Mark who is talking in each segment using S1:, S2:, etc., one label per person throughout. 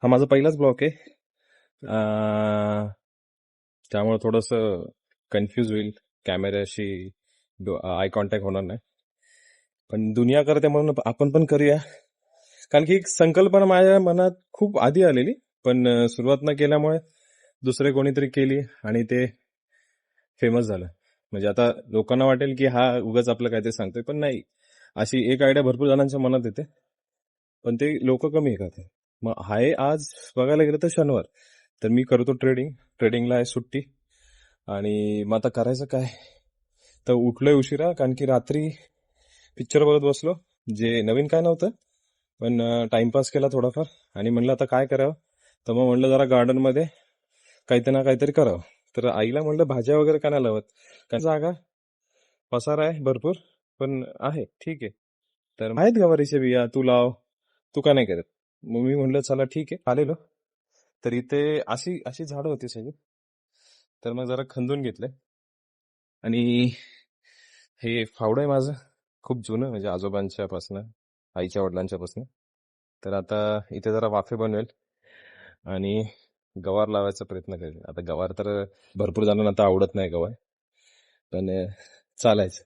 S1: हा माझा पहिलाच ब्लॉक आहे. त्यामुळे थोडंसं कन्फ्यूज होईल. कॅमेऱ्याशी आय कॉन्टॅक्ट होणार नाही. पण दुनिया करते म्हणून आपण पण करूया. कारण की एक संकल्पना माझ्या मनात खूप आधी आलेली, पण सुरुवात न केल्यामुळे दुसरे कोणीतरी केली आणि ते फेमस झालं. म्हणजे आता लोकांना वाटेल की हा उगाच आपलं काहीतरी सांगतोय, पण नाही. अशी एक आयडिया भरपूर जणांच्या मनात येते, पण ते लोक कमी आहे का. मग आहे आज बघायला गेलं तर शनिवार, तर मी करतो ट्रेडिंगला आहे सुट्टी. आणि मग आता करायचं काय, तर उठलोय उशिरा कारण की रात्री पिक्चर बघत बसलो. जे नवीन काय नव्हतं, पण टाइमपास केला थोडाफार. आणि म्हणलं आता काय करावं, तर मग म्हणलं जरा गार्डनमध्ये काहीतरी ना काहीतरी करावं. तर आईला म्हणलं भाज्या वगैरे काय नाही लावत, कारण जागा पसारा आहे भरपूर, पण आहे ठीक आहे. तर आहेत गवारीच्या बिया, तू लाव, तू का नाही करत. मग मी म्हणलं चला ठीक आहे, आलेलो. तर इथे अशी अशी झाडं होती सगळी, तर मग जरा खंदून घेतलंय. आणि हे फावडं आहे माझं खूप जुनं, म्हणजे आजोबांच्या पासनं, आईच्या वडिलांच्या पासनं. तर आता इथे जरा वाफे बनवेल आणि गवार लावायचा प्रयत्न करेल. आता गवार तर भरपूर जणांना आता आवडत नाही गवार, पण चालायचं.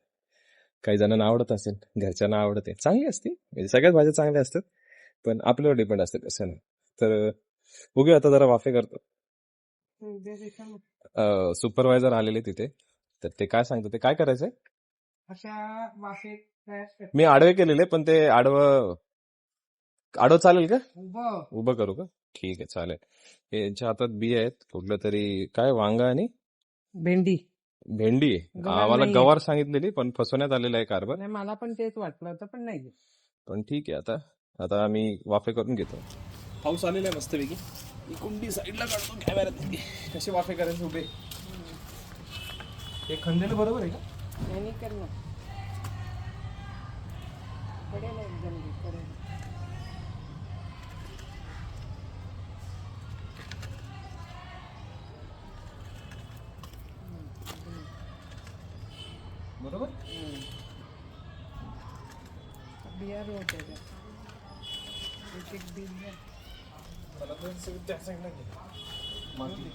S1: काही जणांना आवडत असेल, घरच्यांना आवडते, चांगली असते. म्हणजे सगळ्याच भाज्या चांगल्या असतात, पण आपल्यावर डिपेंड असते कसं नाही. तर बघूया आता जरा वाफे करतो. सुपरवायझर आलेले तिथे, तर ते काय सांगतो, ते काय करायचंय.
S2: अशा वाफे
S1: मी आडवे केलेले, पण ते आडवं चालेल का, उभं करू का. ठीक आहे चालेल. यांच्या हातात बिया आहेत, कुठलं तरी काय वांगा आणि
S2: भेंडी
S1: भेंडी. आम्हाला गवार सांगितलेली, पण फसवण्यात आलेला आहे कारभार.
S2: मला पण तेच वाटलं होतं, पण नाही.
S1: पण ठीक आहे, आता आता आम्ही वाफे करून घेतो. पाऊस आलेला आहे मस्तपैकी. ही कुंडी साईडला काढतो कॅमेऱ्यात, कसे वाफे करायचे उभे. हे खंदेलं बरोबर आहे का.
S2: नाही करणार, पडेल एकदम पडेल.
S1: बरोबर.
S2: बिया रोट आहे एक एक बिया.
S1: मला तर सगळं त्या साईडला घे. माती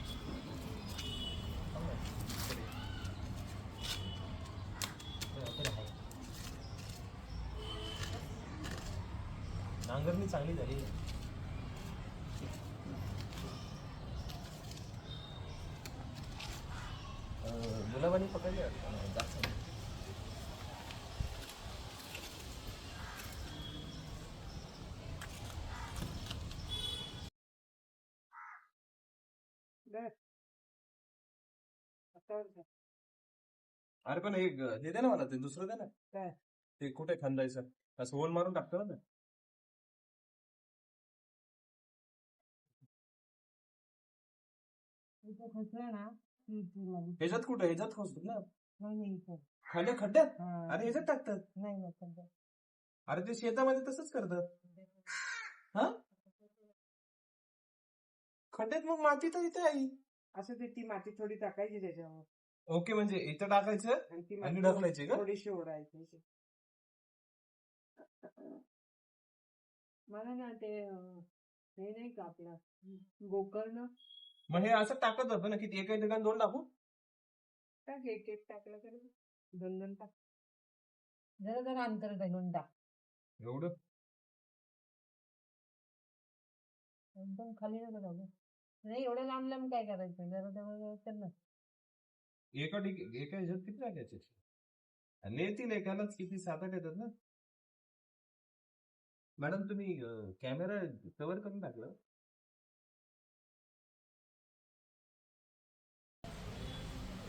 S1: नांगरणी चांगली झाली. गुलाबानी पकडली जास्त. अरे पण हे दे ना मला, ते दुसरं दे ना.
S2: काय
S1: ते कुठे खंदायचं, असं होल मारून टाकतो ना.
S2: ना
S1: ह्याच्यात कुठे, ह्याच्यात खोसतात ना
S2: नाही
S1: खाली खड्ड्यात. अरे ह्याच्यात टाकतात.
S2: नाही.
S1: अरे ते शेतामध्ये तसंच करतात. हा खड्ड्यात मग माती तर इथे आहे.
S2: असं ते ती माती थोडी टाकायची त्याच्यावर.
S1: ओके, म्हणजे इथं टाकायचं
S2: आणि ती
S1: आणि
S2: माती
S1: ढकलायची का.
S2: थोडीशी ओढायची. मला ना ते हे नाही का आपलं गोकर्ण,
S1: मग हे असं टाकत जातो ना, की एका ठिकाणी दोन टाकू.
S2: टाक एक एक टाकलं तरी दोन टाक. जरा जरा अंतर घालून टाक.
S1: एवढं
S2: एकदम खाली नका जाऊ. नाही एवढं लांब लांब काय करायचं, जरा जवळ कर ना.
S1: एका ह्याच्यात किती टाकायचे. आणि येतील एकालाच किती 7-8 येतात ना. मॅडम तुम्ही कॅमेरा कव्हर करून टाकलं.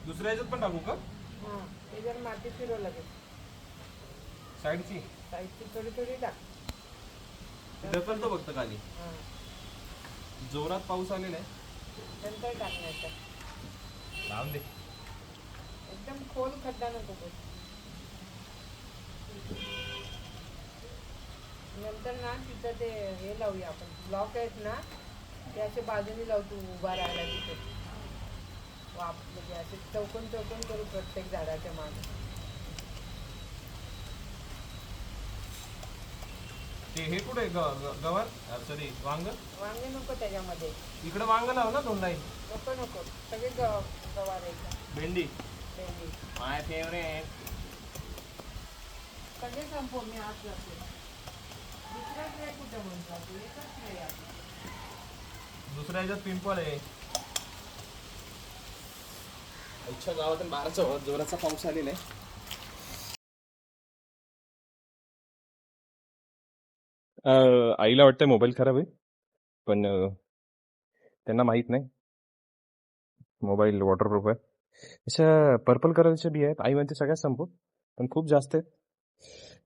S1: दुसऱ्या ह्याच्यात पण टाकू का.
S2: ते जर माती फिरव लागेल
S1: साईडची
S2: साईडची थोडी थोडी टाक.
S1: ढकलतो फक्त खाली. जोरात पाऊस आलेला आहे,
S2: नंतर टाकण्याचा.
S1: लावून दे.
S2: एकदम खोल खड्डा नको करू. नंतर ना तिथं ते हे लावूया आपण, ब्लॉक आहेत ना ते असे बाजूने लावतो उभा राहायला तिथे. म्हणजे असे चौकोन चौकोन करू प्रत्येक झाडाच्या मागे.
S1: ते हे कुठे गवार सॉरी वांग
S2: वांगे नको त्याच्यामध्ये.
S1: इकडे वांग लाव ना 2 लाईन.
S2: नको नको सगळे गवार यायचं.
S1: भेंडी
S2: भेंडी
S1: माय फेवरेट.
S2: सगळे संपव मी आज जाते. दुसरा ट्रे कुठे म्हणतात तू? एकच ट्रे आहे.
S1: दुसऱ्या ह्याच्यात पिंपळ आहे. आमच्या गावातून 12चा जोराचा पाऊस आलेला आहे. आईला वाटतं मोबाईल खराब आहे, पण त्यांना माहित नाही मोबाईल वॉटरप्रूफ आहे. अशा पर्पल कलरच्या बिया आहेत. आई म्हणते सगळ्यात संपू, पण खूप जास्त आहेत.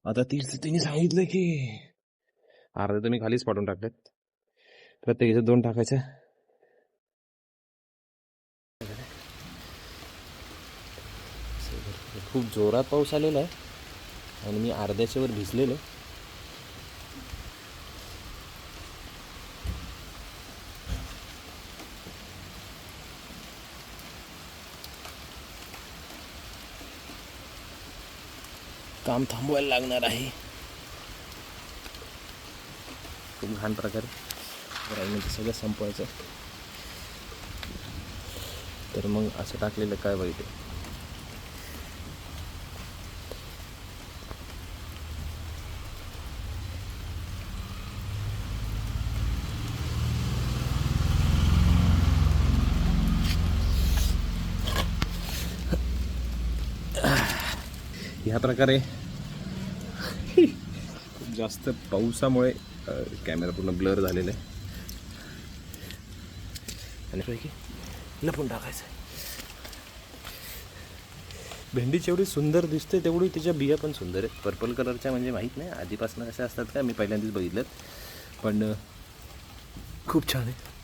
S1: आता तिने सांगितलं की अर्धा तर मी खालीच पाडून टाकलेत. प्रत्येक ह्याच्यात 2 टाकायच्या. खूप जोरात पाऊस आलेला आहे आणि मी अर्ध्याच्या वर भिजलेलो. काम थांबवायला लागणार आहे खूप घाण प्रकारे. राईमध्ये सगळं संपवायचं, तर मग असं टाकलेलं काय वाईट आहे. ह्या प्रकारे खूप जास्त पावसामुळे कॅमेरा पूर्ण ब्लर झालेला आहे आणि पैकी लपून टाकायचं आहे. भेंडी जेवढी सुंदर दिसते तेवढी तिच्या बिया पण सुंदर आहेत. पर्पल कलरच्या म्हणजे माहीत नाही आधीपासून अशा असतात का, मी पहिल्यांदाच बघितलं, पण खूप छान आहे.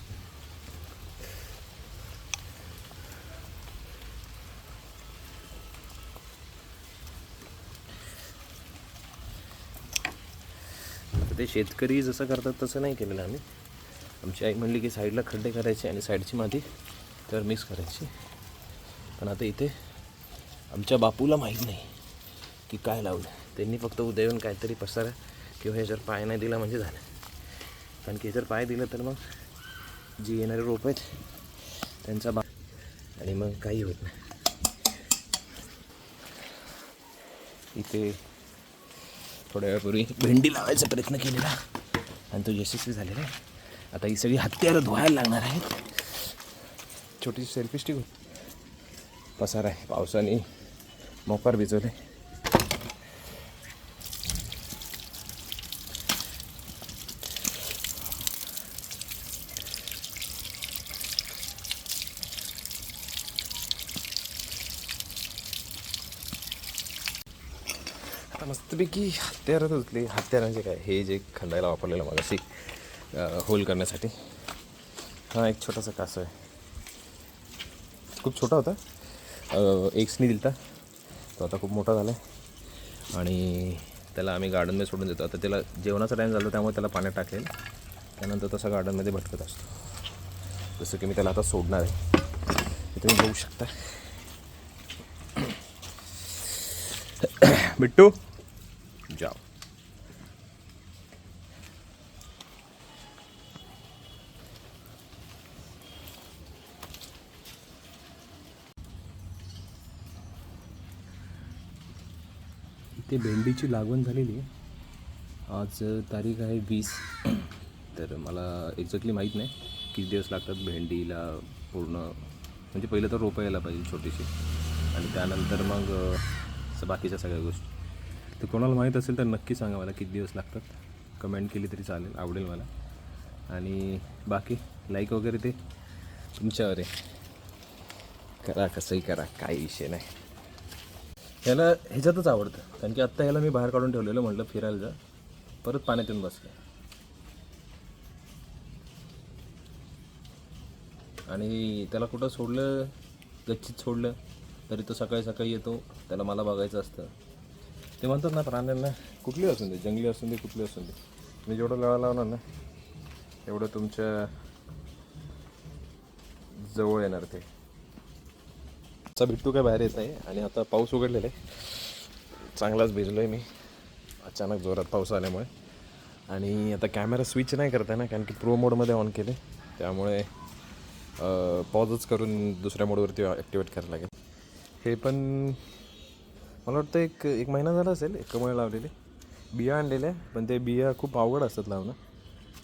S1: ते शेतकरी जसं करतात तसं नाही केलेलं आम्ही. आमची आई म्हणली की साईडला खड्डे करायचे आणि साईडची माती तर मिक्स करायची. पण आता इथे आमच्या बापूला माहीत नाही की काय लावलं. त्यांनी फक्त उद्या येऊन काहीतरी पसारा किंवा ह्याच्यावर पाय नाही दिला म्हणजे झालं. कारण की जर पाय दिलं तर मग जी येणारे रोप आहेत त्यांचा आणि मग काही होत नाही. इथे थोड्या वेळापूर्वी भेंडी लावायचा प्रयत्न केलेला आणि तो यशस्वी झालेला आहे. आता ही सगळी हत्यारं धुवायला लागणार आहेत. छोटीशी सेल्फी स्टिक पसार आहे, पावसाने मोकार भिजवले. आता मस्तपैकी हत्यारं धुतली. हत्यारांचे काय, हे जे खंडायला वापरलेलं मगाशी होल करण्यासाठी, हा एक छोटासा कासव आहे. खूप छोटा होता, एक्सनी दिलता तो, आता खूप मोठा झाला आहे आणि त्याला आम्ही गार्डनमध्ये सोडून देतो. आता त्याला जेवणाचा टाईम झाला त्यामुळे त्याला पाण्यात टाकेल, त्यानंतर तसा गार्डनमध्ये भटकत असतो. जसं की मी त्याला आता सोडणार आहे, हे तुम्ही बघू शकता. बिट्टू जाओ. इथे भेंडीची लागवण झालेली आहे. आज तारीख आहे 20. तर मला एक्झॅक्टली माहीत नाही किती दिवस लागतात भेंडीला पूर्ण, म्हणजे पहिलं तर रोपं यायला पाहिजे छोटीशी आणि त्यानंतर मग बाकीच्या सगळ्या गोष्टी. तर कोणाला माहीत असेल तर नक्की सांगा मला किती दिवस लागतात. कमेंट केली तरी चालेल, आवडेल मला. आणि बाकी लाईक वगैरे ते तुमच्यावर आहे, करा कसंही करा, काही विषय नाही. ह्याला ह्याच्यातच आवडतं, कारण की आत्ता ह्याला मी बाहेर काढून ठेवलेलं, म्हटलं फिरायला जा, परत पाण्यात येऊन बसलं. आणि त्याला कुठं सोडलं, गच्चीत सोडलं तरी तो सकाळी सकाळी येतो. त्याला मला बघायचं असतं. ते म्हणतात ना, प्राण्यांना कुठली असून दे, जंगली असून दे, कुठली असून दे, मी जेवढं लळा लावणार ना एवढं तुमच्या जवळ येणार ते. असा बिट्टू काय बाहेर येत नाही. आणि आता पाऊस उघडलेला आहे, चांगलाच भिजलो आहे मी अचानक जोरात पाऊस आल्यामुळे. आणि आता कॅमेरा स्विच नाही करता ना, कारण की प्रो मोडमध्ये ऑन केले, त्यामुळे पॉजच करून दुसऱ्या मोडवरती ॲक्टिवेट करायला लागेल. हे पण मला वाटतं एक महिना झाला असेल, एक कमळ लावलेले, बिया आणलेल्या, पण ते बिया खूप अवघड असतात लावणं.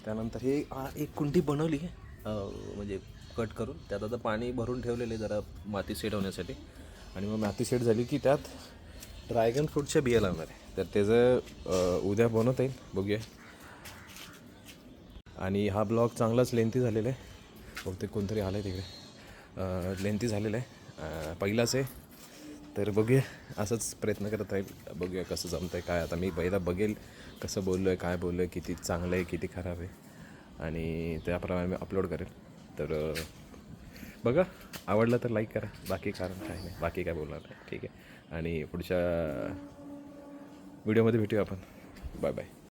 S1: त्यानंतर हे एक कुंडी बनवली म्हणजे कट करून, त्यात आता पाणी भरून ठेवलेले जरा माती सेट होण्यासाठी. आणि मग माती सेट झाली की त्यात ड्रॅगन फ्रूटच्या बिया लावणार आहे. तर त्याचं उद्या बनवता येईल, बघूया. आणि हा ब्लॉग चांगलाच लेंथी झालेला आहे, बहुतेक कोणतरी आलं आहे तिकडे, लेंथी झालेला आहे, पहिलाच आहे. तर बघूया, असंच प्रयत्न करत राहील, बघूया कसं जमतं आहे काय. आता मी पहिला बघेल कसं बोललो आहे, काय बोललो आहे, किती चांगलं आहे किती खराब आहे, आणि त्याप्रमाणे मी अपलोड करेल. तर बघा, आवडलं तर लाईक करा, बाकी कारण काय नाही, बाकी काय बोलणार नाही. ठीक आहे, आणि पुढच्या व्हिडिओमध्ये भेटूया आपण. Bye bye.